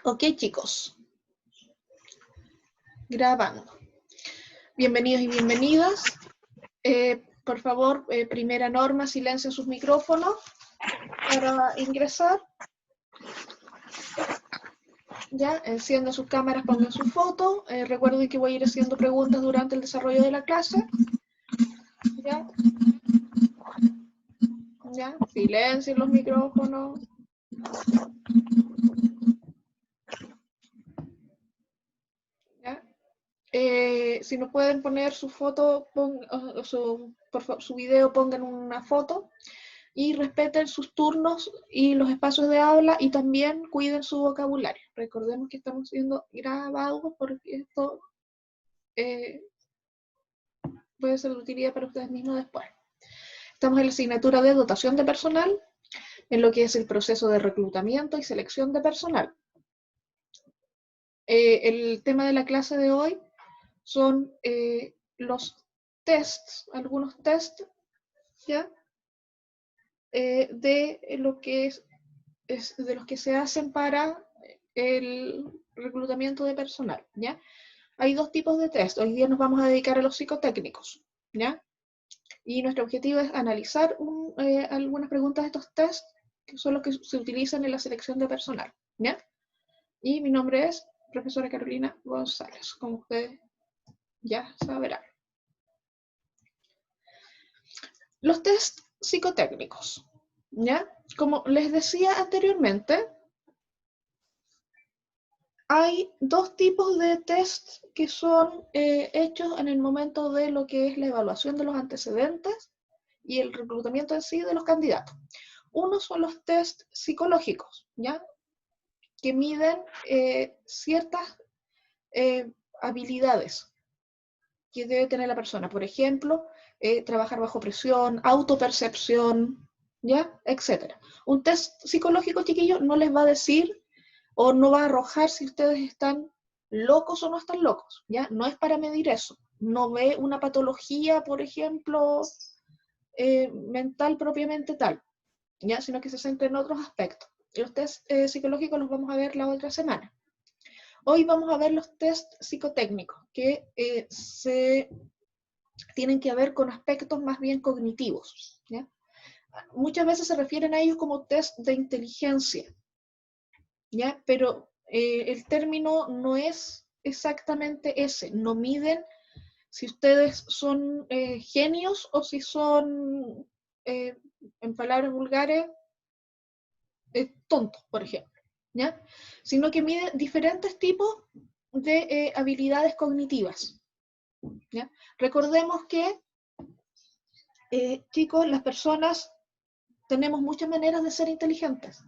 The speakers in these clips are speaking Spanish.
Ok, chicos. Grabando. Bienvenidos y bienvenidas. Por favor, primera norma, silencien sus micrófonos para ingresar. Ya, enciendan sus cámaras, pongan su foto. Recuerden que voy a ir haciendo preguntas durante el desarrollo de la clase. Ya, ya, silencien los micrófonos. Ya. Si no pueden poner su foto, por favor, su video, pongan una foto. Y respeten sus turnos y los espacios de habla y también cuiden su vocabulario. Recordemos que estamos siendo grabados porque esto puede ser de utilidad para ustedes mismos después. Estamos en la asignatura de dotación de personal, en lo que es el proceso de reclutamiento y selección de personal. El tema de la clase de hoy son los tests, algunos tests, ¿ya? De lo que es de los que se hacen para el reclutamiento de personal, ¿ya? Hay dos tipos de test. Hoy día nos vamos a dedicar a los psicotécnicos, ¿ya? Y nuestro objetivo es analizar algunas preguntas de estos tests, que son los que se utilizan en la selección de personal, ¿ya? Y mi nombre es profesora Carolina González, como ustedes ya sabrán. Los test psicotécnicos, ¿ya? Como les decía anteriormente, hay dos tipos de test que son hechos en el momento de lo que es la evaluación de los antecedentes y el reclutamiento en sí de los candidatos. Uno son los test psicológicos, ¿ya? Que miden ciertas habilidades que debe tener la persona. Por ejemplo, trabajar bajo presión, autopercepción, ¿ya? Etcétera. Un test psicológico, chiquillo, no les va a decir o no va a arrojar si ustedes están locos o no están locos, ¿ya? No es para medir eso. No ve una patología, por ejemplo, mental propiamente tal, ¿ya? Sino que se centra en otros aspectos. Los test psicológicos los vamos a ver la otra semana. Hoy vamos a ver los test psicotécnicos, que se tienen que ver con aspectos más bien cognitivos, ¿ya? Muchas veces se refieren a ellos como test de inteligencia, ¿ya? Pero el término no es exactamente ese. No miden si ustedes son genios o si son, en palabras vulgares, tontos, por ejemplo, ¿ya? Sino que miden diferentes tipos de habilidades cognitivas, ¿ya? Recordemos que, chicos, las personas tenemos muchas maneras de ser inteligentes,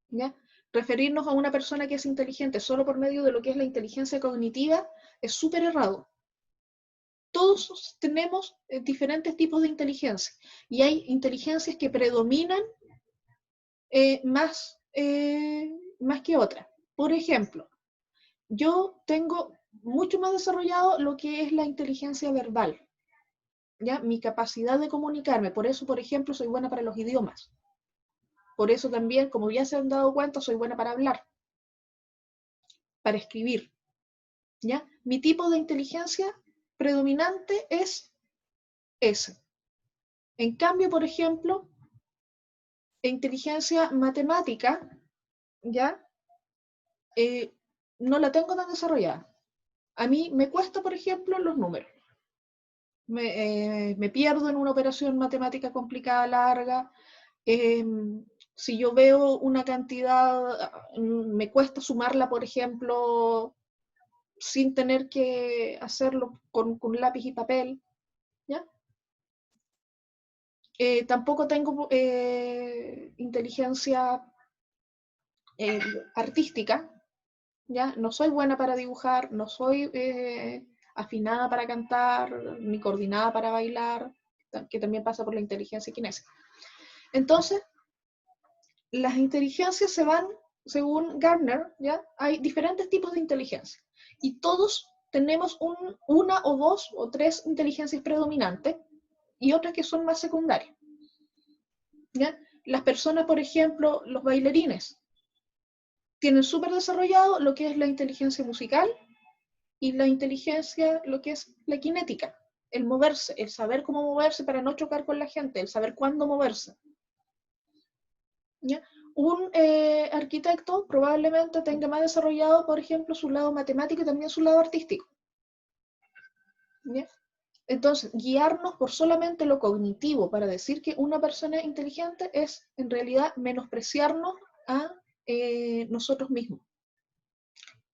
¿ya? Referirnos a una persona que es inteligente solo por medio de lo que es la inteligencia cognitiva es súper errado. Todos tenemos diferentes tipos de inteligencia y hay inteligencias que predominan más que otras. Por ejemplo, yo tengo mucho más desarrollado lo que es la inteligencia verbal, ¿ya? Mi capacidad de comunicarme. Por eso, por ejemplo, soy buena para los idiomas. Por eso también, como ya se han dado cuenta, soy buena para hablar, para escribir, ¿ya? Mi tipo de inteligencia predominante es ese. En cambio, por ejemplo, inteligencia matemática, ¿ya? No la tengo tan desarrollada. A mí me cuesta, por ejemplo, los números. Me pierdo en una operación matemática complicada, larga. Si yo veo una cantidad, me cuesta sumarla, por ejemplo, sin tener que hacerlo con lápiz y papel, ¿ya? Tampoco tengo inteligencia artística, ¿ya? No soy buena para dibujar, no soy afinada para cantar, ni coordinada para bailar, que también pasa por la inteligencia kinésica. Entonces, las inteligencias se van, según Gardner, ¿ya? Hay diferentes tipos de inteligencia y todos tenemos una o dos o tres inteligencias predominantes y otras que son más secundarias, ¿ya? Las personas, por ejemplo, los bailarines, tienen súper desarrollado lo que es la inteligencia musical y la inteligencia, lo que es la cinética, el moverse, el saber cómo moverse para no chocar con la gente, el saber cuándo moverse. ¿Ya? Un arquitecto probablemente tenga más desarrollado, por ejemplo, su lado matemático y también su lado artístico. ¿Ya? Entonces, guiarnos por solamente lo cognitivo para decir que una persona es inteligente es, en realidad, menospreciarnos a nosotros mismos.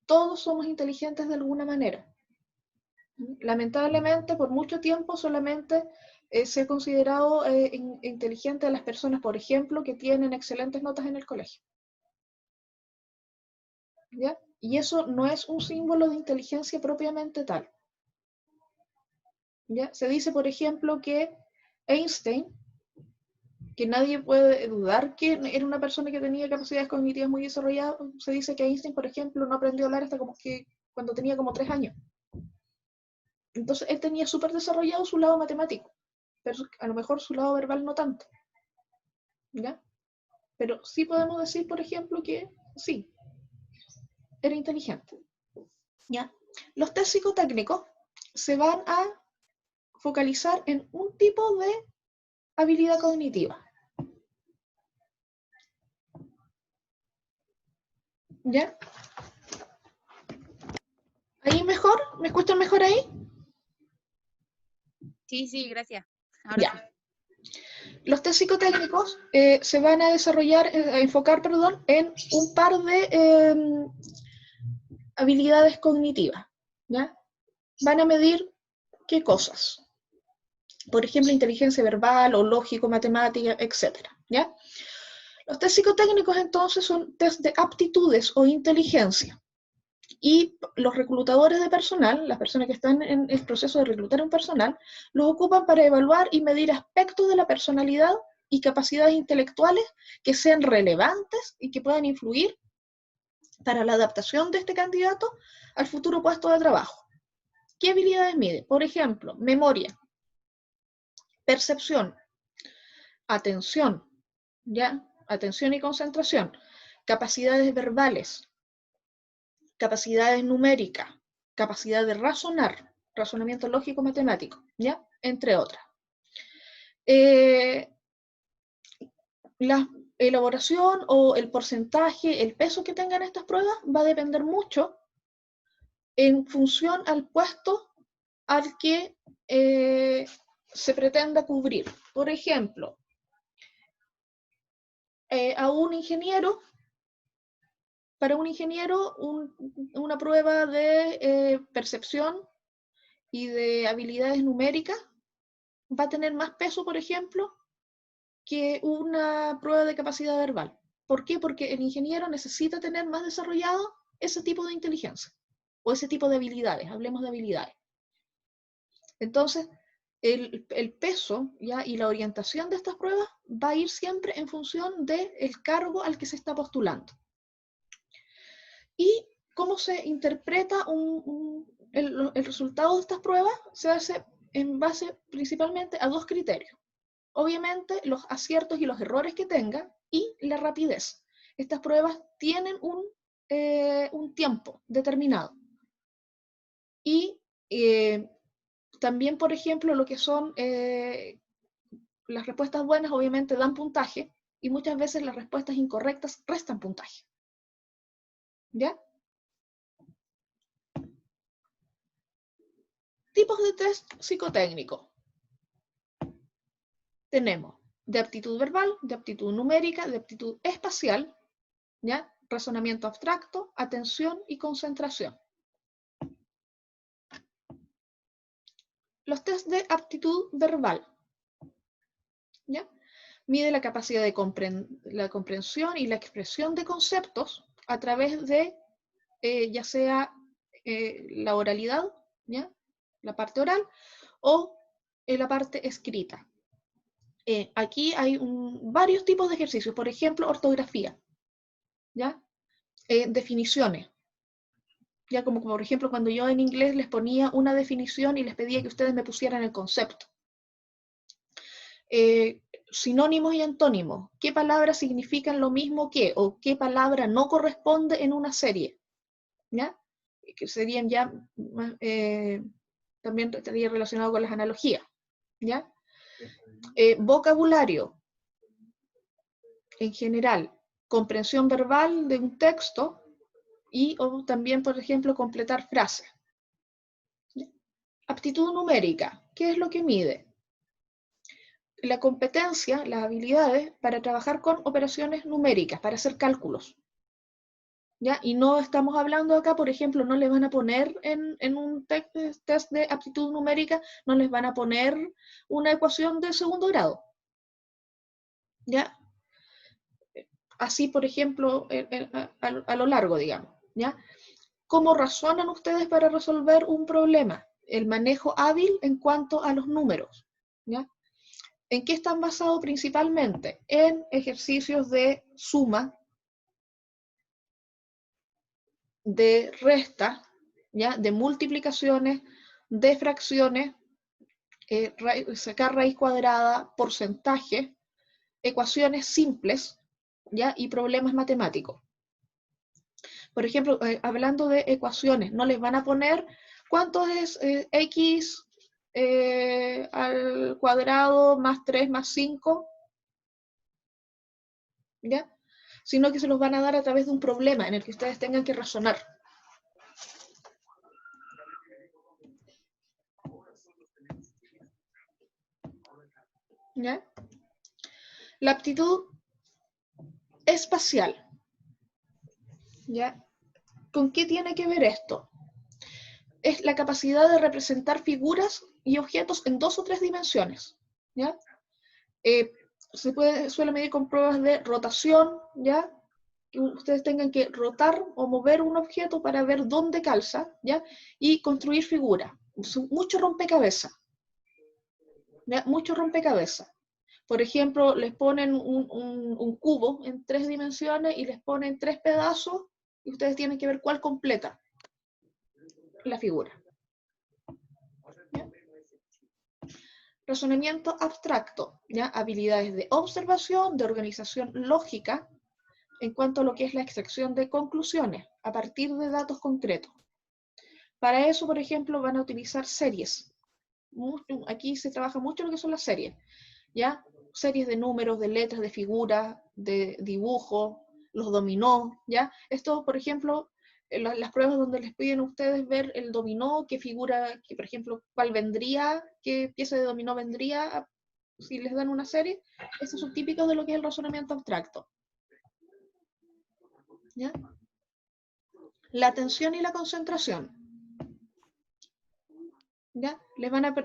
Todos somos inteligentes de alguna manera. Lamentablemente, por mucho tiempo solamente se ha considerado inteligente a las personas, por ejemplo, que tienen excelentes notas en el colegio. ¿Ya? Y eso no es un símbolo de inteligencia propiamente tal. ¿Ya? Se dice, por ejemplo, que Einstein, que nadie puede dudar que era una persona que tenía capacidades cognitivas muy desarrolladas, se dice que Einstein, por ejemplo, no aprendió a hablar hasta como que cuando tenía como 3 años. Entonces, él tenía súper desarrollado su lado matemático, pero a lo mejor su lado verbal no tanto. ¿Ya? Pero sí podemos decir, por ejemplo, que sí, era inteligente. ¿Ya? Los test psicotécnicos se van a focalizar en un tipo de habilidad cognitiva. ¿Ya? ¿Ahí mejor? ¿Me escuchan mejor ahí? Sí, sí, gracias. Ahora Ya. sí. Los test psicotécnicos se van a desarrollar, a enfocar, perdón, en un par de habilidades cognitivas. ¿Ya? Van a medir qué cosas. Por ejemplo, inteligencia verbal o lógico, matemática, etc. ¿Ya? Los test psicotécnicos entonces son test de aptitudes o inteligencia. Y los reclutadores de personal, las personas que están en el proceso de reclutar un personal, los ocupan para evaluar y medir aspectos de la personalidad y capacidades intelectuales que sean relevantes y que puedan influir para la adaptación de este candidato al futuro puesto de trabajo. ¿Qué habilidades mide? Por ejemplo, memoria, percepción, atención, ¿ya? Atención y concentración, capacidades verbales, capacidades numéricas, capacidad de razonar, razonamiento lógico-matemático, ¿ya? Entre otras. La elaboración o el porcentaje, el peso que tengan estas pruebas va a depender mucho en función al puesto al que se pretenda cubrir. Por ejemplo, a un ingeniero, para un ingeniero, una prueba de percepción y de habilidades numéricas va a tener más peso, por ejemplo, que una prueba de capacidad verbal. ¿Por qué? Porque el ingeniero necesita tener más desarrollado ese tipo de inteligencia o ese tipo de habilidades, hablemos de habilidades. Entonces, el peso, ¿ya? Y la orientación de estas pruebas va a ir siempre en función del cargo al que se está postulando. Y cómo se interpreta el resultado de estas pruebas se hace en base principalmente a 2 criterios. Obviamente, los aciertos y los errores que tenga y la rapidez. Estas pruebas tienen un tiempo determinado. Y también, por ejemplo, lo que son las respuestas buenas, obviamente dan puntaje, y muchas veces las respuestas incorrectas restan puntaje. ¿Ya? Tipos de test psicotécnico. Tenemos de aptitud verbal, de aptitud numérica, de aptitud espacial, ¿ya? Razonamiento abstracto, atención y concentración. Los test de aptitud verbal, ¿ya? Mide la capacidad de la comprensión y la expresión de conceptos a través de ya sea la oralidad, ¿ya? La parte oral, o la parte escrita. Aquí hay varios tipos de ejercicios, por ejemplo, ortografía, ¿ya? Definiciones, ya como por ejemplo cuando yo en inglés les ponía una definición y les pedía que ustedes me pusieran el concepto. sinónimos y antónimos. ¿Qué palabras significan lo mismo que? ¿O qué palabra no corresponde en una serie? ¿Ya? Que serían ya, también estaría relacionado con las analogías. ¿Ya? Vocabulario, en general, comprensión verbal de un texto y o también, por ejemplo, completar frases. ¿Ya? Aptitud numérica, ¿qué es lo que mide? La competencia, las habilidades para trabajar con operaciones numéricas, para hacer cálculos. ¿Ya? Y no estamos hablando acá, por ejemplo, no les van a poner en un test de aptitud numérica, no les van a poner una ecuación de segundo grado. ¿Ya? Así, por ejemplo, a lo largo, digamos. ¿Ya? ¿Cómo razonan ustedes para resolver un problema? El manejo hábil en cuanto a los números. ¿Ya? ¿En qué están basados principalmente? En ejercicios de suma, de resta, ¿ya? De multiplicaciones, de fracciones, sacar raíz cuadrada, porcentaje, ecuaciones simples, ¿ya? Y problemas matemáticos. Por ejemplo, hablando de ecuaciones, no les van a poner cuánto es x al cuadrado más 3 más 5, ¿ya? Sino que se los van a dar a través de un problema en el que ustedes tengan que razonar. ¿Ya? La aptitud espacial. ¿Ya? ¿Con qué tiene que ver esto? Es la capacidad de representar figuras y objetos en 2 o 3 dimensiones. ¿Ya? Suele medir con pruebas de rotación, ¿ya? Que ustedes tengan que rotar o mover un objeto para ver dónde calza, ¿ya? Y construir figuras. Mucho rompecabezas. ¿Ya? Mucho rompecabezas. Por ejemplo, les ponen un cubo en 3 dimensiones y les ponen 3 pedazos y ustedes tienen que ver cuál completa la figura. ¿Ya? Razonamiento abstracto, ¿ya? Habilidades de observación, de organización lógica, en cuanto a lo que es la extracción de conclusiones a partir de datos concretos. Para eso, por ejemplo, van a utilizar series. Aquí se trabaja mucho lo que son las series, ¿ya? Series de números, de letras, de figuras, de dibujos, los dominó, ¿ya? Esto, por ejemplo, las pruebas donde les piden a ustedes ver el dominó, qué figura, que, por ejemplo, cuál vendría, qué pieza de dominó vendría, si les dan una serie, estos son típicos de lo que es el razonamiento abstracto. ¿Ya? La atención y la concentración. ¿Ya? Les van a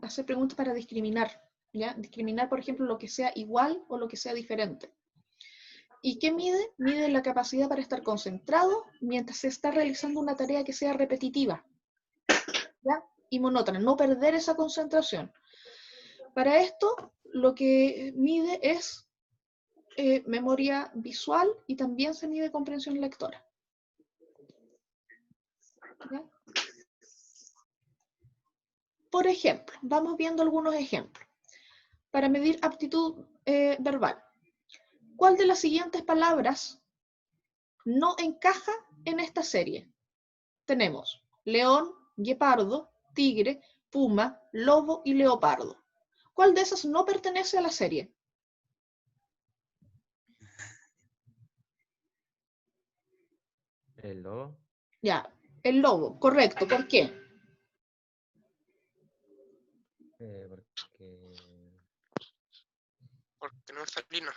hacer preguntas para discriminar. ¿Ya? Discriminar, por ejemplo, lo que sea igual o lo que sea diferente. ¿Y qué mide? Mide la capacidad para estar concentrado mientras se está realizando una tarea que sea repetitiva, ¿ya? Y monótona, no perder esa concentración. Para esto, lo que mide es memoria visual y también se mide comprensión lectora. ¿Ya? Por ejemplo, vamos viendo algunos ejemplos. Para medir aptitud verbal. ¿Cuál de las siguientes palabras no encaja en esta serie? Tenemos león, guepardo, tigre, puma, lobo y leopardo. ¿Cuál de esas no pertenece a la serie? El lobo. Ya, el lobo, correcto. ¿Por qué? Porque no es felino.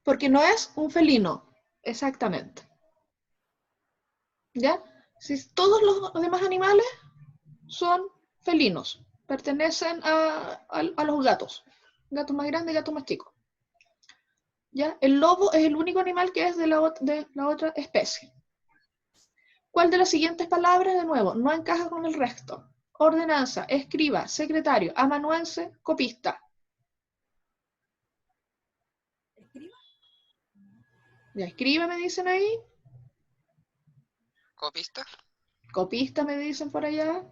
Porque no es un felino, exactamente. ¿Ya? Si todos los demás animales son felinos, pertenecen a los gatos. Gato más grande, gato más chico. ¿Ya? El lobo es el único animal que es de la otra especie. ¿Cuál de las siguientes palabras, de nuevo, no encaja con el resto? Ordenanza, escriba, secretario, amanuense, copista. ¿Escriba? Ya, escriba, me dicen ahí. ¿Copista? Copista, me dicen por allá.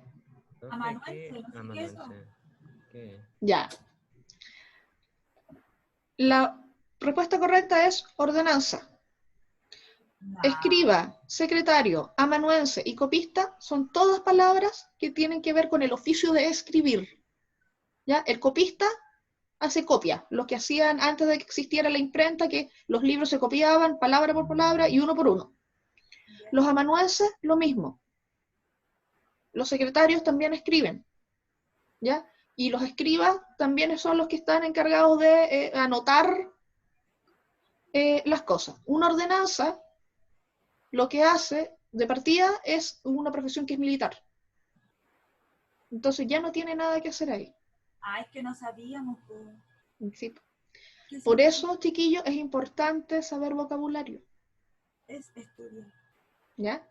Profe, Amanuense, ¿qué? no sé qué es eso. Amanuense. ¿Qué? Ya. La respuesta correcta es ordenanza. Escriba, secretario, amanuense y copista son todas palabras que tienen que ver con el oficio de escribir. ¿Ya? El copista hace copia, lo que hacían antes de que existiera la imprenta, que los libros se copiaban palabra por palabra y uno por uno. Los amanuenses, lo mismo. Los secretarios también escriben, ¿ya? Y los escribas también son los que están encargados de anotar las cosas. Una ordenanza lo que hace de partida es una profesión que es militar. Entonces ya no tiene nada que hacer ahí. Ah, es que no sabíamos. Sí. Por eso, chiquillos, es importante saber vocabulario. Es estudiar. ¿Ya?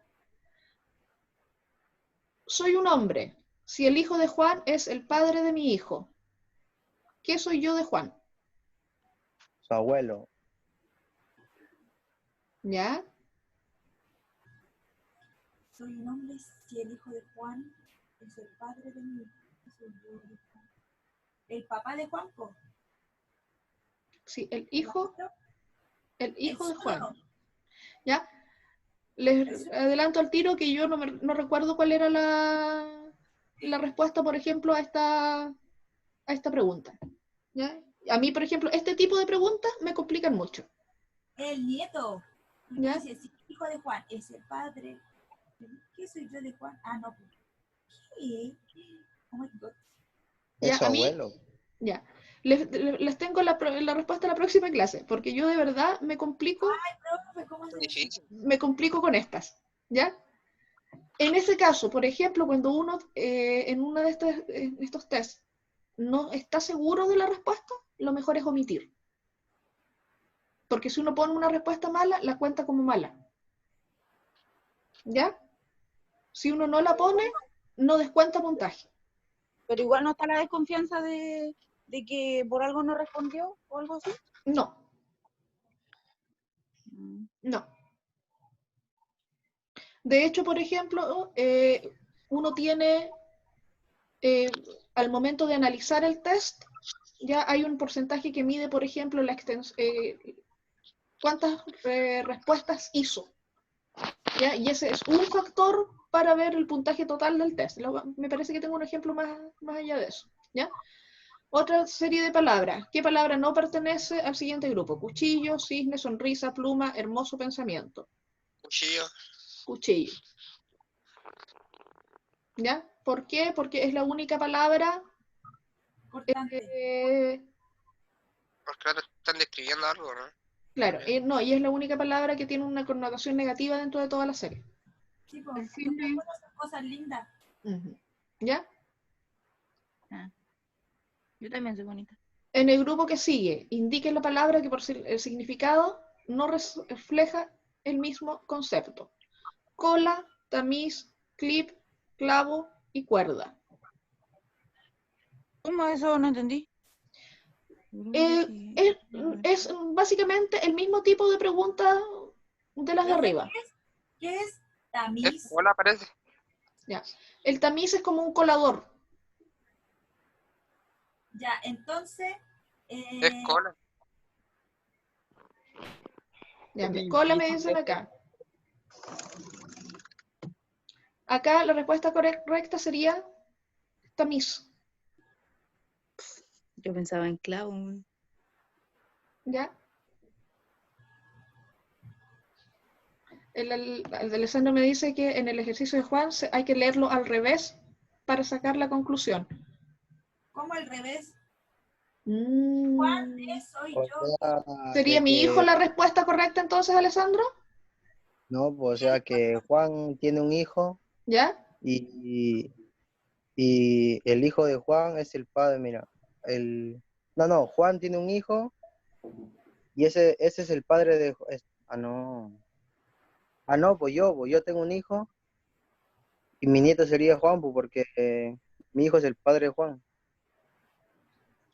Soy un hombre. Si el hijo de Juan es el padre de mi hijo, ¿qué soy yo de Juan? Su abuelo. ¿Ya? Soy un hombre si el hijo de Juan es el padre de mi hijo. Soy yo de Juan. El papá de Juan, po. Sí, el hijo de Juan. suegro. ¿Ya? Les adelanto al tiro que yo no recuerdo cuál era la respuesta, por ejemplo, a esta pregunta. ¿Ya? A mí, por ejemplo, este tipo de preguntas me complican mucho. El nieto. ¿Ya? Dice, si el hijo de Juan es el padre, ¿qué soy yo de Juan? Ah, no. ¿Qué? Oh my God. Ya, Es su a mí, abuelo. ya. Les tengo la respuesta a la próxima clase, porque yo de verdad me complico Profe, ¿cómo se Difícil. me complico con estas, ¿ya? En ese caso, por ejemplo, cuando uno en uno de estos tests no está seguro de la respuesta, lo mejor es omitir. Porque si uno pone una respuesta mala, la cuenta como mala. ¿Ya? Si uno no la pone, no descuenta puntaje. Pero igual no está la desconfianza de que por algo no respondió o algo así. No, no. De hecho, por ejemplo, uno tiene, al momento de analizar el test, ya hay un porcentaje que mide, por ejemplo, cuántas respuestas hizo. ¿Ya? Y ese es un factor para ver el puntaje total del test. Me parece que tengo un ejemplo más allá de eso. ¿Ya? Otra serie de palabras. ¿Qué palabra no pertenece al siguiente grupo? Cuchillo, cisne, sonrisa, pluma, hermoso pensamiento. Cuchillo. Cuchillo. ¿Ya? ¿Por qué? Porque es la única palabra importante? Porque ahora están describiendo algo, ¿no? Claro, no, y es la única palabra que tiene una connotación negativa dentro de toda la serie. Sí, pues, son cosas lindas. ¿Ya? Yo también soy bonita. En el grupo que sigue, indique la palabra que por el significado no refleja el mismo concepto. Cola, tamiz, clip, clavo y cuerda. ¿Cómo eso? No entendí. Es básicamente el mismo tipo de pregunta de las de arriba. ¿Qué es tamiz? Hola, parece. Ya. El tamiz es como un colador. Ya, entonces... Es cola. Ya, cola me dicen acá. Acá la respuesta correcta sería tamiz. Yo pensaba en clavo. ¿Ya? El de Alessandro me dice que en el ejercicio de Juan hay que leerlo al revés para sacar la conclusión. ¿Cómo al revés? Mm. Juan soy O yo. sea, ¿Sería de mi que- hijo la respuesta correcta entonces, Alessandro? No, pues, o sea que Juan tiene un hijo ¿Ya? y el hijo de Juan es el padre, mira. No, Juan tiene un hijo y ese es el padre de... no. No, pues yo tengo un hijo y mi nieto sería Juan, pues porque mi hijo es el padre de Juan.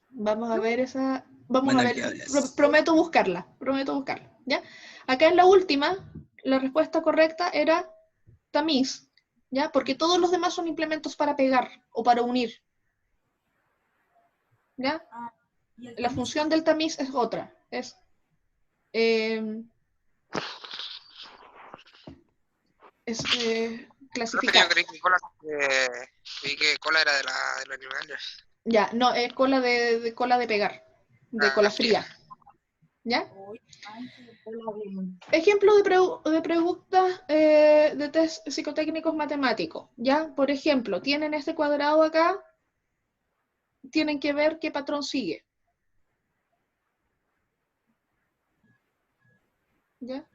Vamos a ver esa... Vamos Buena a ver, que hablas. prometo buscarla, ¿ya? Acá en la última, la respuesta correcta era tamiz, ¿ya? Porque todos los demás son implementos para pegar o para unir, ¿ya? Y el La tamiz función del tamiz es otra. Es Profe, yo clasificar. creí que cola era de los animales. Ya, no, es cola de cola de pegar, de cola Sí. fría. ¿Ya? Uy, Ángel. Ejemplo de preguntas de test psicotécnicos matemáticos. ¿Ya? Por ejemplo, tienen este cuadrado acá, tienen que ver qué patrón sigue. ¿Ya?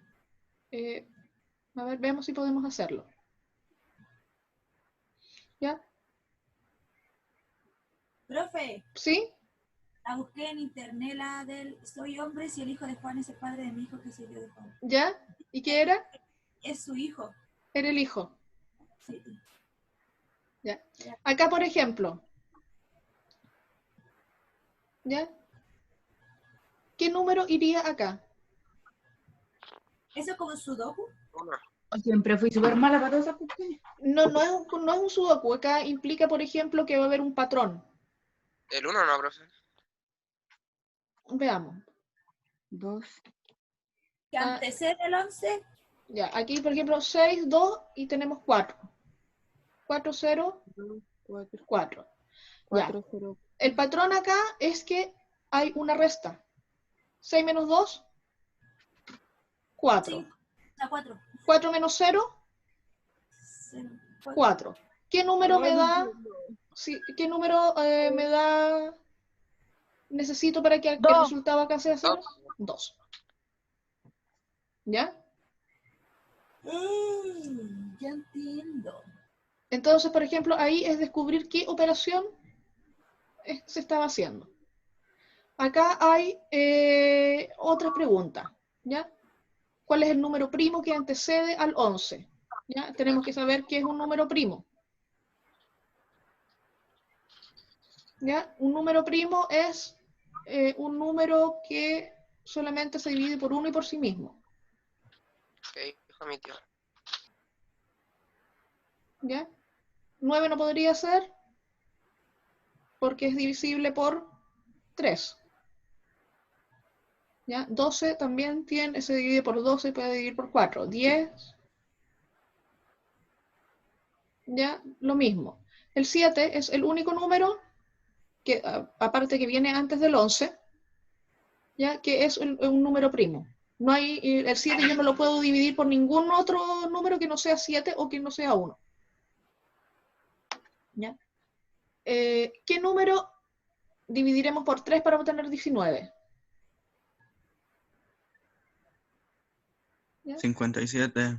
A ver, veamos si podemos hacerlo. ¿Ya? Profe, ¿Sí? la busqué en internet, la del soy hombre si el hijo de Juan es el padre de mi hijo, que soy yo de Juan. ¿Ya? ¿Y qué era? Es su hijo. Era el hijo. Sí. ¿Ya? Acá, por ejemplo. ¿Ya? ¿Qué número iría acá? ¿Eso es como sudoku? Uno. Siempre fui súper mala para todas esas cuestiones. No es un sudoku. Acá implica, por ejemplo, que va a haber un patrón. El uno no, profe. Veamos. 2. Que Ah, antecede el 11. ya, aquí, por ejemplo, 6, 2 y tenemos 4. 4, 0, 4, 4. Ya. 4, 0. El patrón acá es que hay una resta. 6 menos 2, 4. 5. A 4. 4 menos 0, 4. ¿Qué número me da? ¿Qué número me da? Necesito para que el Dos. resultado acá sea 0. Dos. 2. ¿Ya? Ya entiendo. Entonces, por ejemplo, ahí es descubrir qué operación se estaba haciendo. Acá hay otra pregunta, ¿ya? ¿Cuál es el número primo que antecede al 11? ¿Ya? Tenemos que saber qué es un número primo. ¿Ya? Un número primo es un número que solamente se divide por uno y por sí mismo. Ok, dijo mi tío. ¿Ya? 9 no podría ser porque es divisible por 3. ¿Ya? 12 también se divide por 12 y puede dividir por 4. 10, ya, lo mismo. El 7 es el único número que, aparte que viene antes del 11, ya, que es un número primo. No hay, el 7 yo no lo puedo dividir por ningún otro número que no sea 7 o que no sea 1. ¿Ya? ¿Qué número dividiremos por 3 para obtener 19? ¿Ya? 57.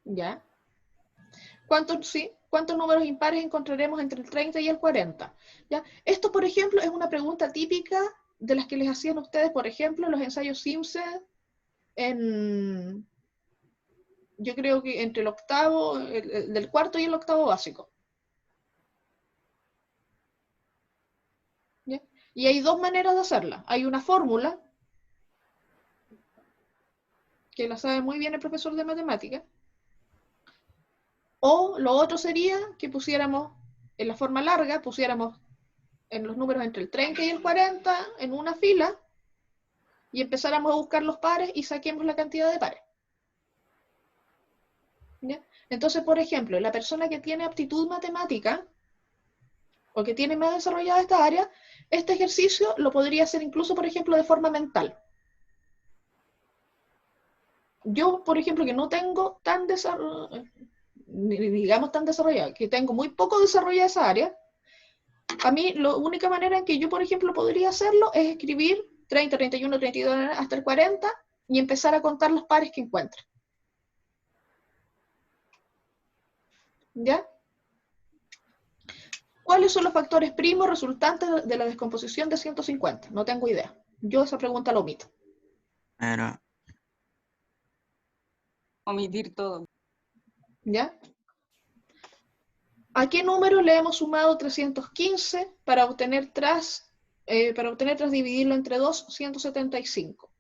¿Ya? ¿Cuántos números impares encontraremos entre el 30 y el 40? ¿Ya? Esto, por ejemplo, es una pregunta típica de las que les hacían ustedes, por ejemplo, en los ensayos Simpson, yo creo que entre el octavo, del cuarto y el octavo básico. ¿Ya? Y hay dos maneras de hacerla. Hay una fórmula, que la sabe muy bien el profesor de matemáticas, o lo otro sería que pusiéramos, en la forma larga, pusiéramos en los números entre el 30 y el 40 en una fila y empezáramos a buscar los pares y saquemos la cantidad de pares. ¿Ya? Entonces, por ejemplo, la persona que tiene aptitud matemática o que tiene más desarrollada esta área, este ejercicio lo podría hacer incluso, por ejemplo, de forma mental. Yo, por ejemplo, que no tengo tan digamos tan desarrollada, que tengo muy poco desarrollada esa área, a mí la única manera en que yo, por ejemplo, podría hacerlo es escribir 30, 31, 32 hasta el 40 y empezar a contar los pares que encuentre. ¿Ya? ¿Cuáles son los factores primos resultantes de la descomposición de 150? No tengo idea. Yo esa pregunta la omito. Era Omitir todo. ¿Ya? ¿A qué número le hemos sumado 315 para obtener tras dividirlo entre 2, 175?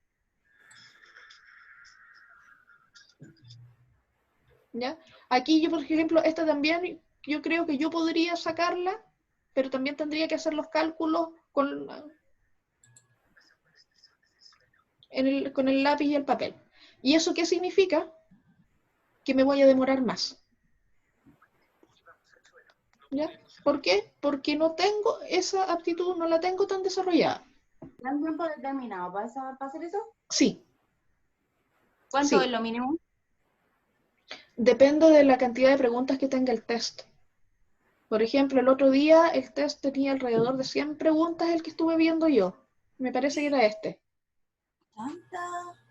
¿Ya? Aquí yo, por ejemplo, esta también, yo creo que yo podría sacarla pero también tendría que hacer los cálculos con el lápiz y el papel. ¿Y eso qué significa? Que me voy a demorar más. ¿Ya? ¿Por qué? Porque no tengo esa aptitud, no la tengo tan desarrollada. ¿Dan tiempo determinado para hacer eso? Sí, ¿Cuánto Sí. es lo mínimo? depende de la cantidad de preguntas que tenga el test. Por ejemplo, el otro día el test tenía alrededor de 100 preguntas, el que estuve viendo yo. Me parece que era este. ¿Tanta?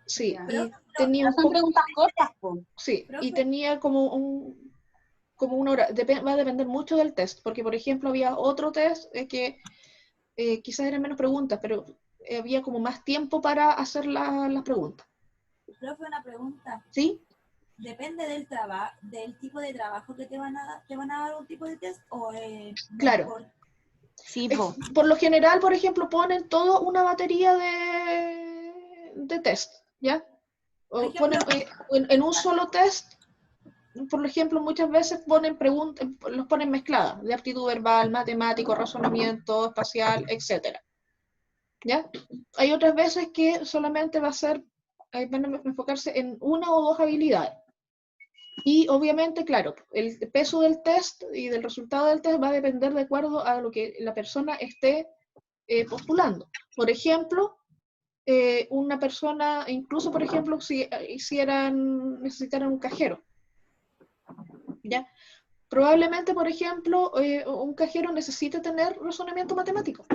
Sí, Ya. y tenía un Son poco, preguntas cortas, po. sí, y Profe. tenía como una hora. Va a depender mucho del test, porque por ejemplo había otro test que quizás eran menos preguntas, pero había como más tiempo para hacer las preguntas. Profe, una pregunta. ¿Sí? ¿Depende del tipo de trabajo que te van a dar un tipo de test? ¿O no Claro. importa? Sí, Es- po. por lo general, por ejemplo, ponen toda una batería de test, ¿ya? Por O ejemplo, ponen en un solo test, por ejemplo, muchas veces ponen preguntas, los ponen mezcladas, de aptitud verbal, matemático, razonamiento, espacial, etc. ¿Ya? Hay otras veces que solamente van a enfocarse en una o dos habilidades. Y obviamente, claro, el peso del test y del resultado del test va a depender de acuerdo a lo que la persona esté postulando. Por ejemplo, una persona, incluso por ejemplo, si necesitaran un cajero, ¿ya? Probablemente, por ejemplo, un cajero necesita tener razonamiento matemático,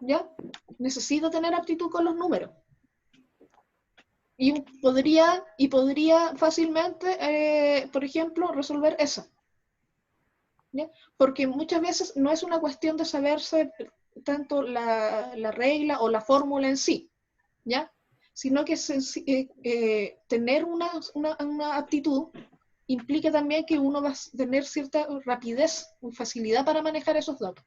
¿ya? Necesita tener aptitud con los números. Y podría fácilmente, por ejemplo, resolver esa. ¿Ya? Porque muchas veces no es una cuestión de saberse tanto la regla o la fórmula en sí, ¿ya? Sino que tener una aptitud implica también que uno va a tener cierta rapidez y facilidad para manejar esos datos.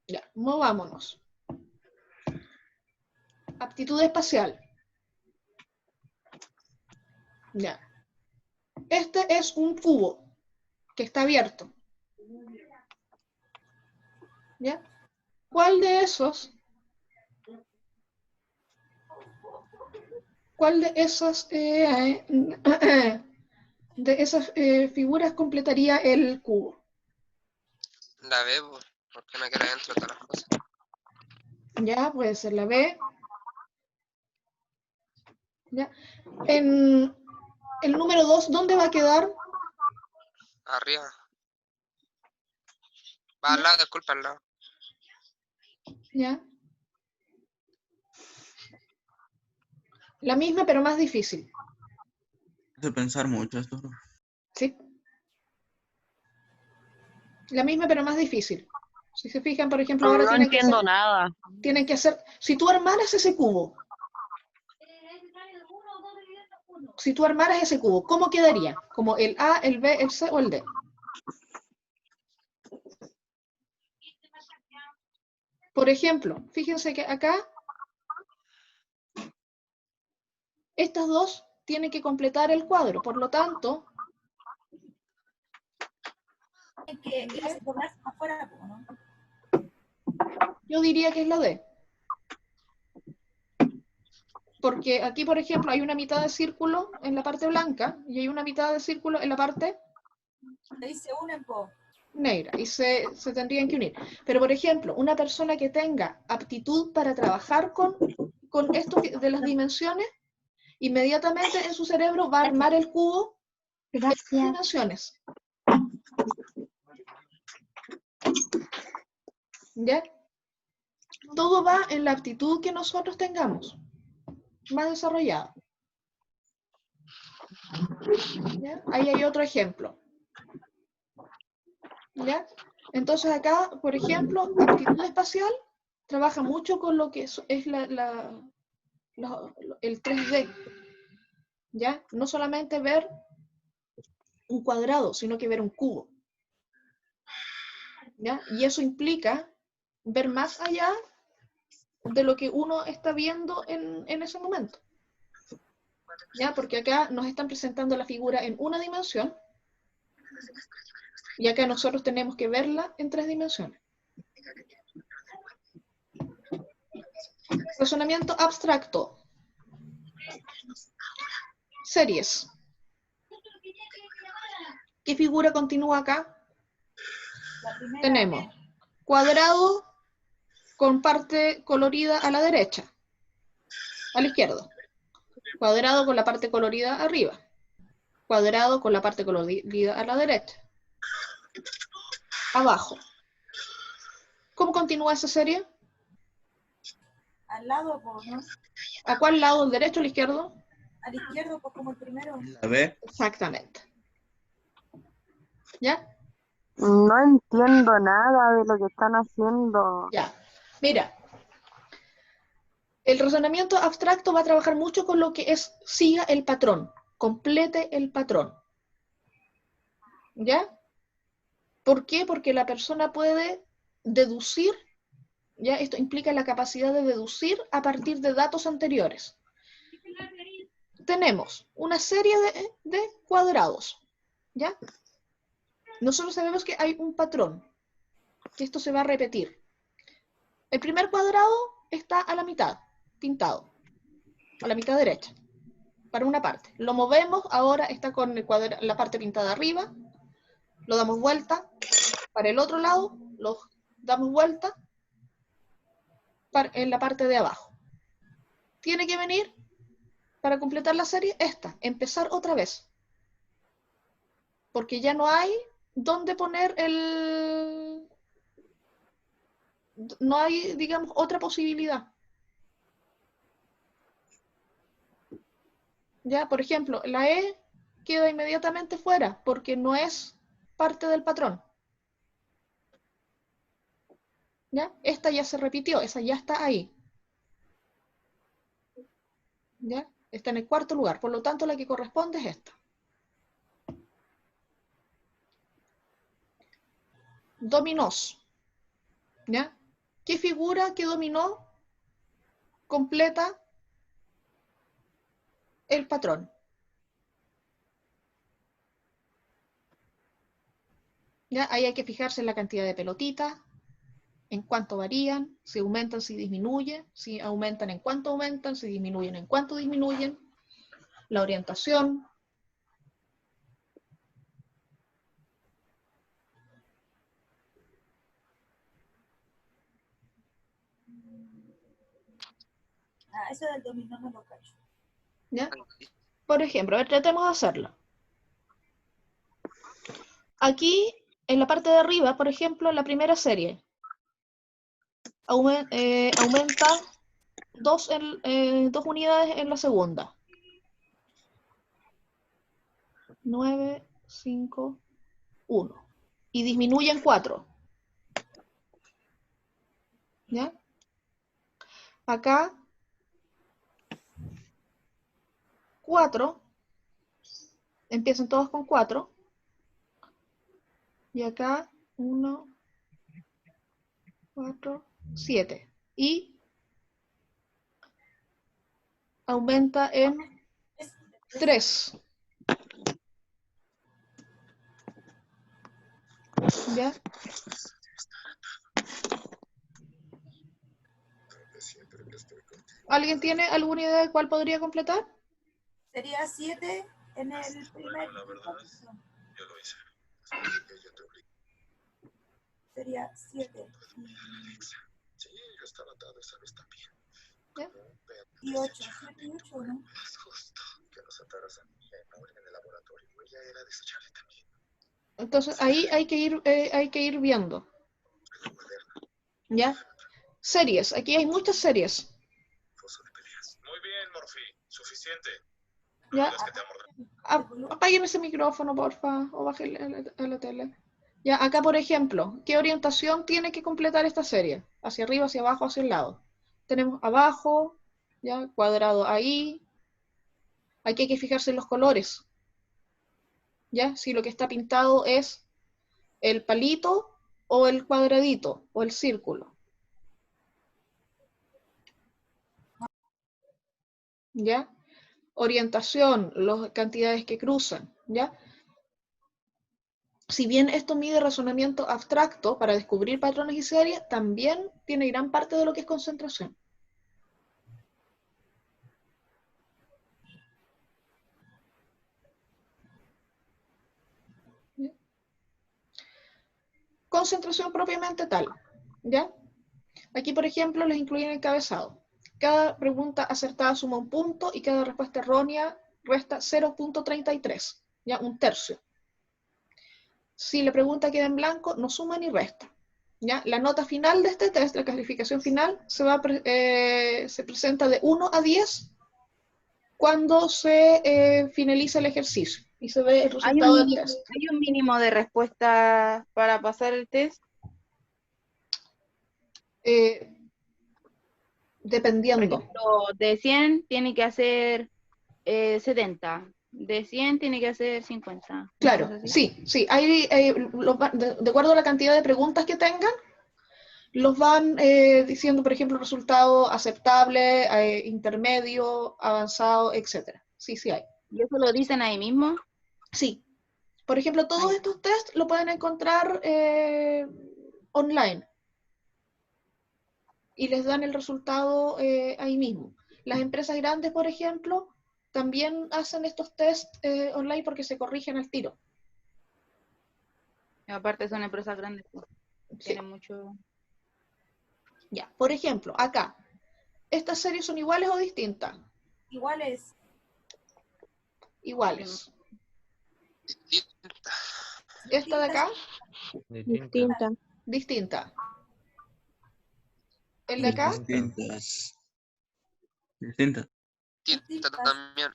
Ya, movámonos. Aptitud espacial. Ya. Este es un cubo que está abierto. ¿Ya? ¿Cuál de esas figuras completaría el cubo? La B, pues, porque no queda dentro de todas las cosas. Ya, puede ser la B. ¿Ya? En el número 2, ¿dónde va a quedar? Arriba. Va al lado, disculpa, al lado. ¿Ya? La misma, pero más difícil. Hace pensar mucho esto. ¿Sí? La misma, pero más difícil. Si se fijan, por ejemplo, ahora No entiendo nada. tienen que hacer, si tú armaras ese cubo, ¿cómo quedaría? ¿Como el A, el B, el C o el D? Por ejemplo, fíjense que acá estas dos tienen que completar el cuadro, por lo tanto, que irse doblarse más afuera, ¿no? yo diría que es la D. Porque aquí, por ejemplo, hay una mitad de círculo en la parte blanca y hay una mitad de círculo en la parte Ahí se unen, po. negra y se tendrían que unir. Pero, por ejemplo, una persona que tenga aptitud para trabajar con esto de las dimensiones, inmediatamente en su cerebro va a armar el cubo en dimensiones. ¿Ya? Todo va en la aptitud que nosotros tengamos, más desarrollada. ¿Ya? Ahí hay otro ejemplo. ¿Ya? Entonces acá, por ejemplo, aptitud espacial trabaja mucho con lo que es el 3D. ¿Ya? No solamente ver un cuadrado, sino que ver un cubo. ¿Ya? Y eso implica ver más allá de lo que uno está viendo en ese momento. ¿Ya? Porque acá nos están presentando la figura en una dimensión ya que nosotros tenemos que verla en 3 dimensiones. Razonamiento abstracto. Series. ¿Qué figura continúa acá? La primera. Tenemos cuadrado con parte colorida a la derecha, a la izquierda. Cuadrado con la parte colorida arriba. Cuadrado con la parte colorida a la derecha. Abajo. ¿Cómo continúa esa serie? Al lado, pues, ¿no? ¿A cuál lado? ¿El derecho o el izquierdo? Al izquierdo, pues como el primero. La B. Exactamente. ¿Ya? No entiendo nada de lo que están haciendo. Ya. Mira. El razonamiento abstracto va a trabajar mucho con lo que es siga el patrón, complete el patrón. ¿Ya? ¿Por qué? Porque la persona puede deducir, ¿ya? Esto implica la capacidad de deducir a partir de datos anteriores. Tenemos una serie de cuadrados, ¿ya? Nosotros sabemos que hay un patrón, que esto se va a repetir. El primer cuadrado está a la mitad, pintado, a la mitad derecha, para una parte. Lo movemos, ahora está con la parte pintada arriba, lo damos vuelta, para el otro lado, lo damos vuelta en la parte de abajo. Tiene que venir, para completar la serie, empezar otra vez. Porque ya no hay dónde poner no hay, digamos, otra posibilidad. Ya, por ejemplo, la E queda inmediatamente fuera porque no es parte del patrón. ¿Ya? Esta ya se repitió, esa ya está ahí. ¿Ya? Está en el cuarto lugar, por lo tanto la que corresponde es esta. Dominós. ¿Ya? ¿Qué figura que dominó completa el patrón? ¿Ya? Ahí hay que fijarse en la cantidad de pelotitas, en cuánto varían, si aumentan, si disminuyen, si aumentan, en cuánto aumentan, si disminuyen, en cuánto disminuyen, la orientación. Ah, eso del dominó no lo cacho. ¿Ya? Por ejemplo, a ver, tratemos de hacerlo. Aquí, en la parte de arriba, por ejemplo, la primera serie aumenta 2 unidades en la segunda. 9, 5, 1. Y disminuye en 4. ¿Ya? Acá, 4. Empiezan todos con 4. Y acá, 1, 4, 7. Y aumenta en 3. ¿Ya? ¿Alguien tiene alguna idea de cuál podría completar? Sería 7 en el primer. La verdad, yo lo hice. Sería 7. Sí, yo estaba atado esa vez también. ¿Ya? Y 8. 7 y 8, ¿no? Es justo que nos ataras a mí en el laboratorio. Ella era desechable también. Entonces ahí hay que ir viendo. ¿Ya? Series. Aquí hay muchas series. Muy bien, Morphy. Suficiente. ¿Ya? Es que te amordé. Apaguen ese micrófono, porfa, o bajen la tele. Ya, acá por ejemplo, ¿qué orientación tiene que completar esta serie? Hacia arriba, hacia abajo, hacia el lado. Tenemos abajo, ya, cuadrado ahí. Aquí hay que fijarse en los colores. ¿Ya? Si lo que está pintado es el palito o el cuadradito o el círculo. ¿Ya? Orientación, las cantidades que cruzan, ¿ya? si bien esto mide razonamiento abstracto para descubrir patrones y series, también tiene gran parte de lo que es concentración. Concentración propiamente tal, ¿ya? Aquí, por ejemplo, les incluyen el encabezado. Cada pregunta acertada suma un punto y cada respuesta errónea resta 0.33, ¿ya? Un tercio. Si la pregunta queda en blanco, no suma ni resta, ¿ya? La nota final de este test, la calificación final, se presenta de 1 a 10 cuando se finaliza el ejercicio y se ve el resultado del test. ¿Hay un mínimo de respuesta para pasar el test? Por Dependiendo. ejemplo, de 100 tiene que hacer 70. De 100 tiene que hacer 50. Claro, ¿Cosas así? sí. Hay, de acuerdo a la cantidad de preguntas que tengan, los van diciendo, por ejemplo, resultado aceptable, intermedio, avanzado, etc. Sí hay. ¿Y eso lo dicen ahí mismo? Sí. Por ejemplo, todos Ahí. estos tests lo pueden encontrar online. Y les dan el resultado ahí mismo. Las empresas grandes, por ejemplo, también hacen estos tests online porque se corrigen al tiro. Aparte son empresas grandes, pues, Sí. tienen mucho... Ya, por ejemplo, acá, ¿estas series son iguales o distintas? Iguales. Iguales. Distinta. Esta de acá, Distinta. distinta. El de acá, Distintas. Distintas. Distinta también.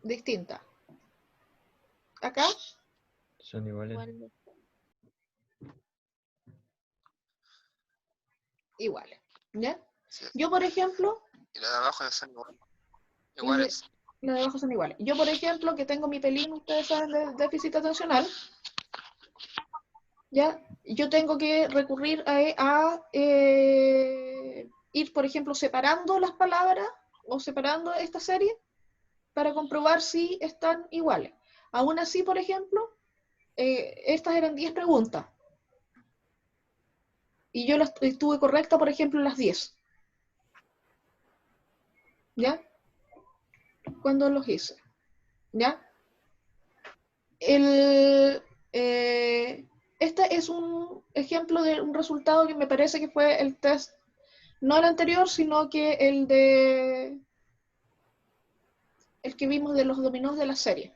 distinta. Acá, Son iguales. iguales. ¿Ya? Sí. Yo, por ejemplo, Y la de abajo son iguales. las de abajo son iguales. Yo, por ejemplo, que tengo mi pelín, ustedes saben, de déficit atencional, ¿ya? Yo tengo que recurrir a ir, por ejemplo, separando las palabras o separando esta serie para comprobar si están iguales. Aún así, por ejemplo, estas eran 10 preguntas. Y yo las tuve correcta, por ejemplo, las 10. ¿Ya? Cuando los hice. ¿Ya? Este es un ejemplo de un resultado que me parece que fue el test, no el anterior, sino que el que vimos de los dominós de la serie.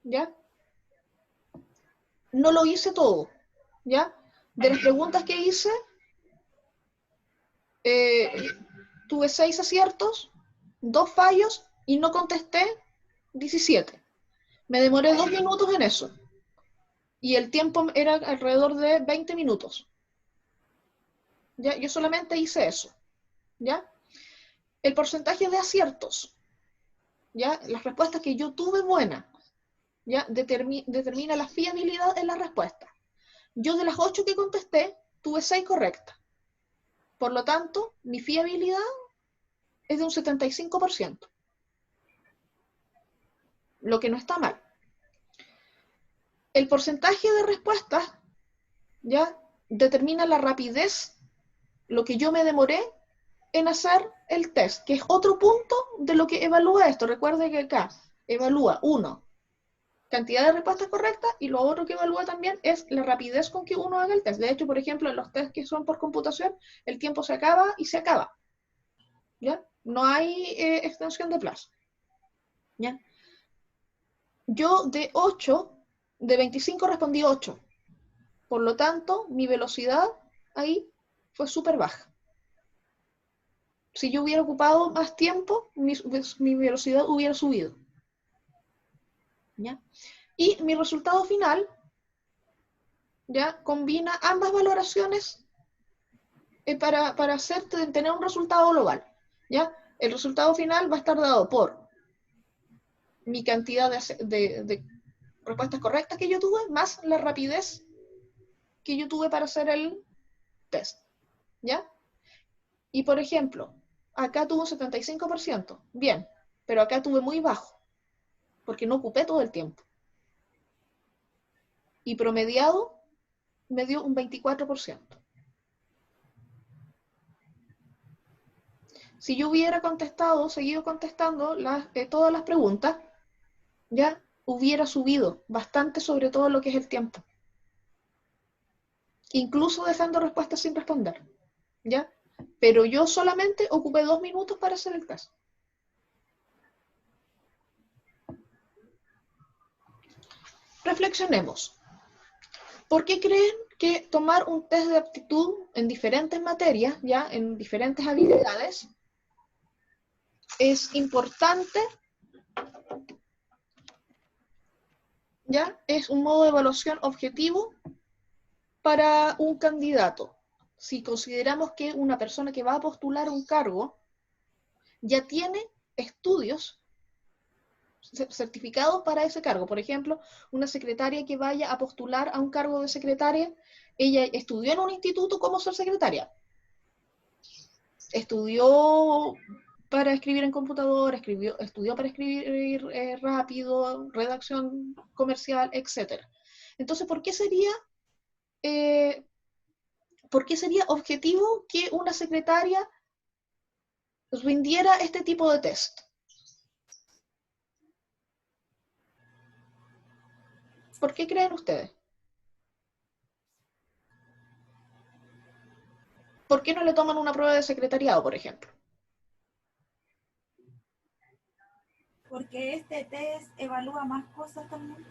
¿Ya? No lo hice todo. ¿Ya? De las preguntas que hice, tuve 6 aciertos, 2 fallos y no contesté 17. Me demoré 2 minutos en eso. Y el tiempo era alrededor de 20 minutos. ¿Ya? Yo solamente hice eso. ¿Ya? El porcentaje de aciertos, ¿ya? Las respuestas que yo tuve buenas, ¿ya? Determina la fiabilidad en la respuesta. Yo de las 8 que contesté, tuve 6 correctas. Por lo tanto, mi fiabilidad es de un 75%. Lo que no está mal. El porcentaje de respuestas, ¿ya? Determina la rapidez, lo que yo me demoré en hacer el test, que es otro punto de lo que evalúa esto. Recuerde que acá evalúa, 1, cantidad de respuestas correctas, y lo otro que evalúa también es la rapidez con que uno haga el test. De hecho, por ejemplo, en los tests que son por computación, el tiempo se acaba y se acaba. ¿Ya? No hay extensión de plazo. ¿Ya? Yo de 25 respondí 8. Por lo tanto, mi velocidad ahí fue súper baja. Si yo hubiera ocupado más tiempo, mi velocidad hubiera subido. ¿Ya? Y mi resultado final, ¿ya? Combina ambas valoraciones para tener un resultado global. ¿Ya? El resultado final va a estar dado por mi cantidad de respuestas correctas que yo tuve, más la rapidez que yo tuve para hacer el test. ¿Ya? Y por ejemplo, acá tuve un 75%. Bien, pero acá tuve muy bajo, porque no ocupé todo el tiempo. y promediado me dio un 24%. Si yo hubiera contestado, seguido contestando todas las preguntas, ya hubiera subido bastante sobre todo lo que es el tiempo. Incluso dejando respuestas sin responder, ¿ya? Pero yo solamente ocupé 2 minutos para hacer el test. Reflexionemos. ¿Por qué creen que tomar un test de aptitud en diferentes materias, ya en diferentes habilidades, es importante? ¿Ya? Es un modo de evaluación objetivo para un candidato. Si consideramos que una persona que va a postular un cargo ya tiene estudios certificados para ese cargo. Por ejemplo, una secretaria que vaya a postular a un cargo de secretaria, ella estudió en un instituto cómo ser secretaria. Estudió para escribir en computadora, estudió para escribir rápido, redacción comercial, etc. Entonces, ¿por qué sería objetivo que una secretaria rindiera este tipo de test? ¿Por qué creen ustedes? ¿Por qué no le toman una prueba de secretariado, por ejemplo? Porque este test evalúa más cosas también.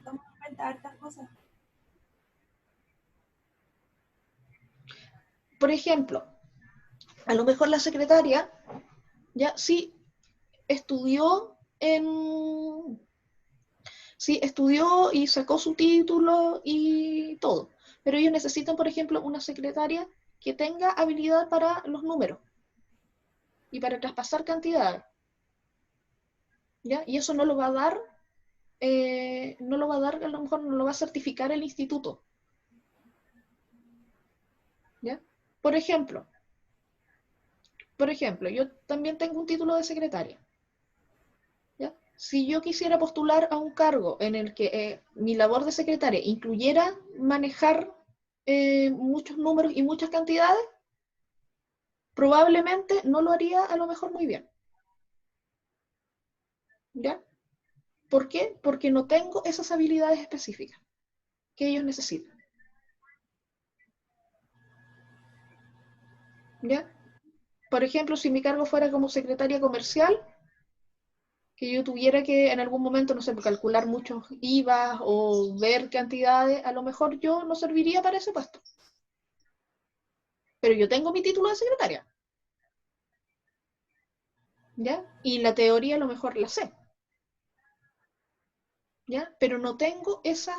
Toma en cuenta hartas cosas. Por ejemplo, a lo mejor la secretaria ya sí estudió y sacó su título y todo, pero ellos necesitan, por ejemplo, una secretaria que tenga habilidad para los números y para traspasar cantidades, ¿ya? Y eso no lo va a dar, a lo mejor no lo va a certificar el instituto, ¿ya? Por ejemplo, yo también tengo un título de secretaria, ¿ya? Si yo quisiera postular a un cargo en el que mi labor de secretaria incluyera manejar muchos números y muchas cantidades, probablemente no lo haría a lo mejor muy bien, ¿ya? ¿Por qué? Porque no tengo esas habilidades específicas que ellos necesitan, ¿ya? Por ejemplo, si mi cargo fuera como secretaria comercial, que yo tuviera que en algún momento, no sé, calcular muchos IVA o ver cantidades, a lo mejor yo no serviría para ese puesto. Pero yo tengo mi título de secretaria, ¿ya? Y la teoría a lo mejor la sé, ¿ya? Pero no tengo esa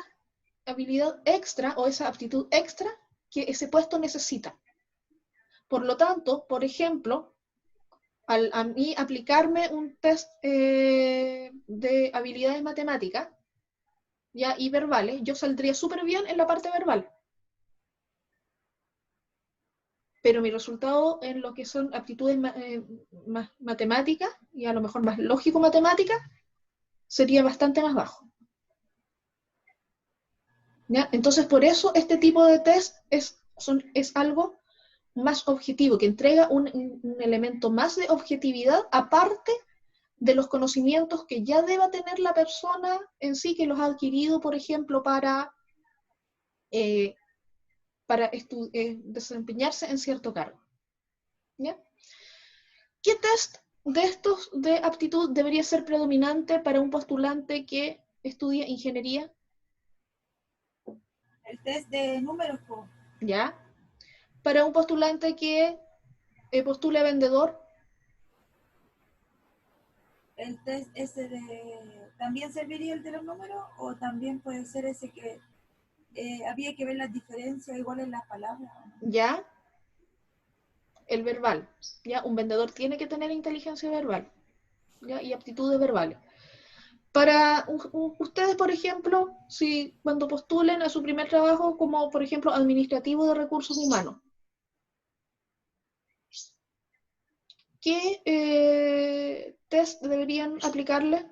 habilidad extra o esa aptitud extra que ese puesto necesita. Por lo tanto, por ejemplo, a mí aplicarme un test de habilidades matemáticas, ¿ya? Y verbales, yo saldría súper bien en la parte verbal. Pero mi resultado en lo que son aptitudes más matemáticas y a lo mejor más lógico-matemáticas sería bastante más bajo, ¿ya? Entonces, por eso este tipo de test es algo más objetivo, que entrega un elemento más de objetividad aparte de los conocimientos que ya deba tener la persona en sí, que los ha adquirido, por ejemplo, para desempeñarse en cierto cargo, ¿ya? ¿Qué test de estos de aptitud debería ser predominante para un postulante que estudia ingeniería? El test de números, ¿Ya? Para un postulante que postule vendedor. El test ese ¿también serviría el de los números o también puede ser ese que había que ver las diferencias igual en las palabras? ¿Ya? El verbal, ¿ya? Un vendedor tiene que tener inteligencia verbal, ¿ya? Y aptitudes verbales. Para ustedes, por ejemplo, si cuando postulen a su primer trabajo como, por ejemplo, administrativo de recursos humanos, ¿qué test deberían aplicarle?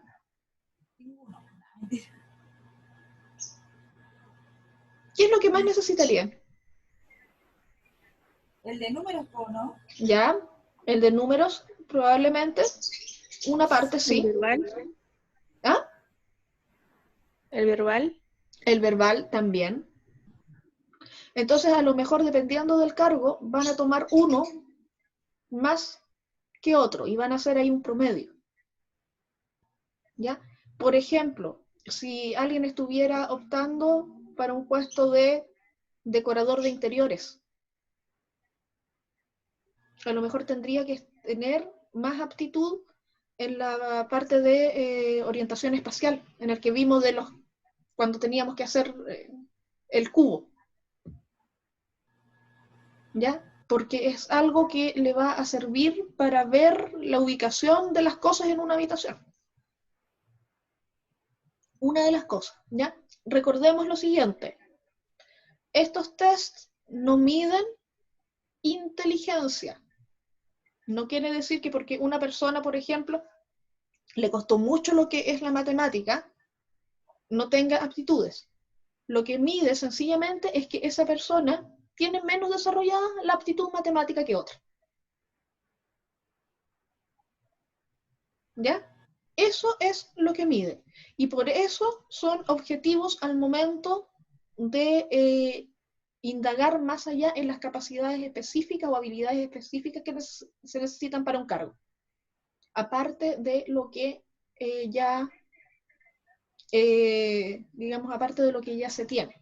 ¿Qué es lo que más necesitarían? El de números, ¿no? ¿Ya? El de números, probablemente. Una parte ¿El sí. verbal? ¿Ah? ¿El verbal? El verbal también. Entonces, a lo mejor, dependiendo del cargo, van a tomar uno más que otro y van a hacer ahí un promedio. ¿Ya? Por ejemplo, si alguien estuviera optando para un puesto de decorador de interiores, a lo mejor tendría que tener más aptitud en la parte de orientación espacial, en el que vimos cuando teníamos que hacer el cubo. ¿Ya? Porque es algo que le va a servir para ver la ubicación de las cosas en una habitación. Una de las cosas, ¿ya? Recordemos lo siguiente. Estos tests no miden inteligencia. No quiere decir que porque una persona, por ejemplo, le costó mucho lo que es la matemática, no tenga aptitudes. Lo que mide sencillamente es que esa persona tiene menos desarrollada la aptitud matemática que otra. ¿Ya? Eso es lo que mide. Y por eso son objetivos al momento de indagar más allá en las capacidades específicas o habilidades específicas que se necesitan para un cargo. Aparte de lo que digamos, aparte de lo que ya se tiene.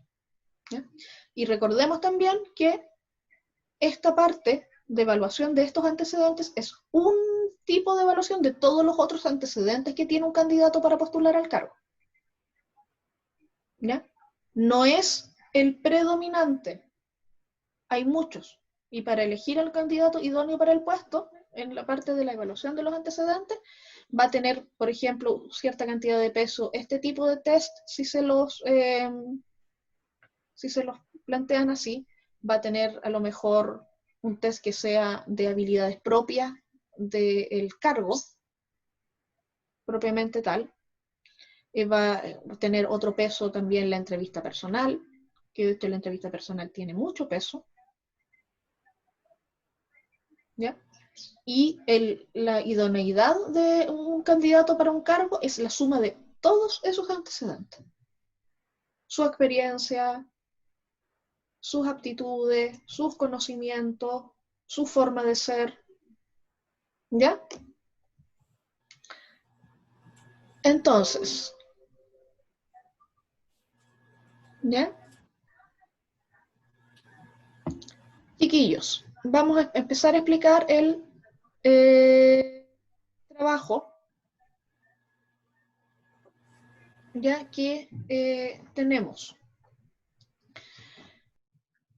¿Ya? Y recordemos también que esta parte de evaluación de estos antecedentes es un tipo de evaluación de todos los otros antecedentes que tiene un candidato para postular al cargo. ¿Ya? No es el predominante. Hay muchos. Y para elegir al candidato idóneo para el puesto, en la parte de la evaluación de los antecedentes, va a tener, por ejemplo, cierta cantidad de peso. Este tipo de test, si se los plantean así, va a tener a lo mejor un test que sea de habilidades propias del cargo, propiamente tal. Va a tener otro peso también la entrevista personal, que la entrevista personal tiene mucho peso. ¿Ya? Y la idoneidad de un candidato para un cargo es la suma de todos esos antecedentes. Su experiencia, sus aptitudes, sus conocimientos, su forma de ser. ¿Ya? Entonces, ¿ya? Chiquillos, vamos a empezar a explicar el trabajo, ya que tenemos.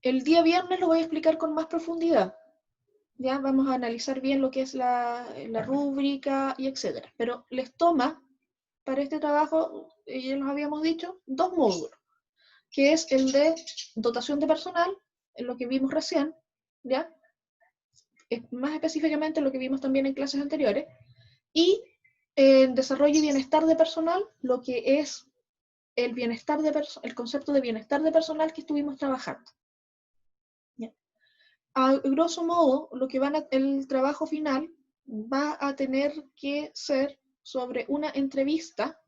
El día viernes lo voy a explicar con más profundidad. Ya vamos a analizar bien lo que es la rúbrica y etcétera. Pero les toma para este trabajo, ya los habíamos dicho, 2 módulos, que es el de dotación de personal, en lo que vimos recién, ¿ya? Más específicamente lo que vimos también en clases anteriores, y desarrollo y bienestar de personal, lo que es el bienestar el concepto de bienestar de personal que estuvimos trabajando. ¿Ya? A grosso modo, lo que el trabajo final va a tener que ser sobre una entrevista,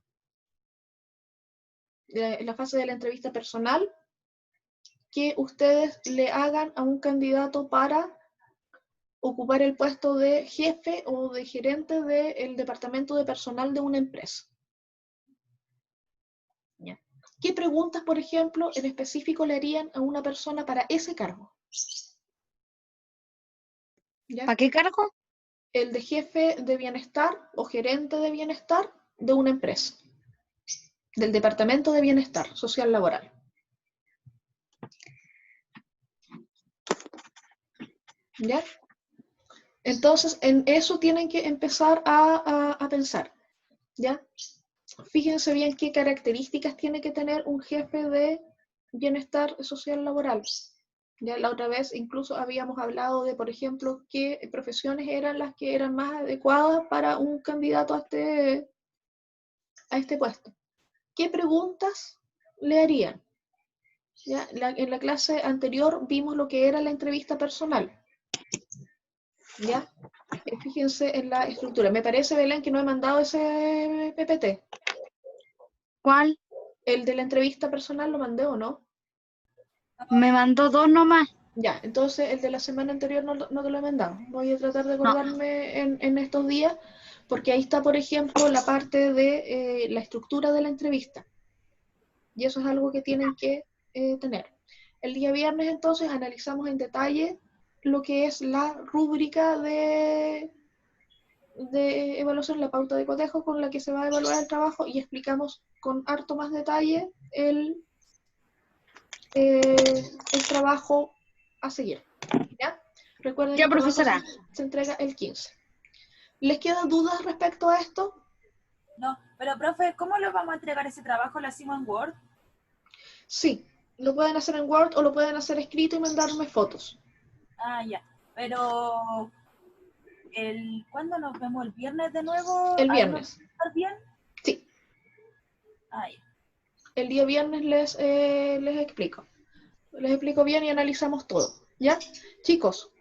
la fase de la entrevista personal, que ustedes le hagan a un candidato para ocupar el puesto de jefe o de gerente del departamento de personal de una empresa. ¿Ya? ¿Qué preguntas, por ejemplo, en específico le harían a una persona para ese cargo? ¿Ya? ¿Para qué cargo? El de jefe de bienestar o gerente de bienestar de una empresa, del departamento de bienestar social laboral. ¿Ya? Entonces, en eso tienen que empezar a pensar. ¿Ya? Fíjense bien qué características tiene que tener un jefe de bienestar social laboral. Ya la otra vez incluso habíamos hablado de, por ejemplo, qué profesiones eran las que eran más adecuadas para un candidato a este puesto. ¿Qué preguntas le harían? ¿Ya? En la clase anterior vimos lo que era la entrevista personal. ¿Ya? Fíjense en la estructura. Me parece, Belén, que no he mandado ese PPT. ¿Cuál? ¿El de la entrevista personal lo mandé o no? Me mandó 2 nomás. Ya, entonces el de la semana anterior no te lo he mandado. Voy a tratar de acordarme en estos días, porque ahí está, por ejemplo, la parte de la estructura de la entrevista. Y eso es algo que tienen que tener. El día viernes, entonces, analizamos en detalle lo que es la rúbrica de evaluación, la pauta de cotejo con la que se va a evaluar el trabajo, y explicamos con harto más detalle el trabajo a seguir. ¿Ya? Recuerden Ya, que el trabajo profesora. se entrega el 15. ¿Les quedan dudas respecto a esto? No, pero profe, ¿cómo lo vamos a entregar ese trabajo? ¿Lo hacemos en Word? Sí, lo pueden hacer en Word o lo pueden hacer escrito y mandarme fotos. Ah, ya. Pero, ¿cuándo nos vemos? ¿El viernes de nuevo? El ¿Ahí nos viernes. va a estar bien? Sí, Ah, ya. el día viernes les explico. Les explico bien y analizamos todo. ¿Ya? Chicos,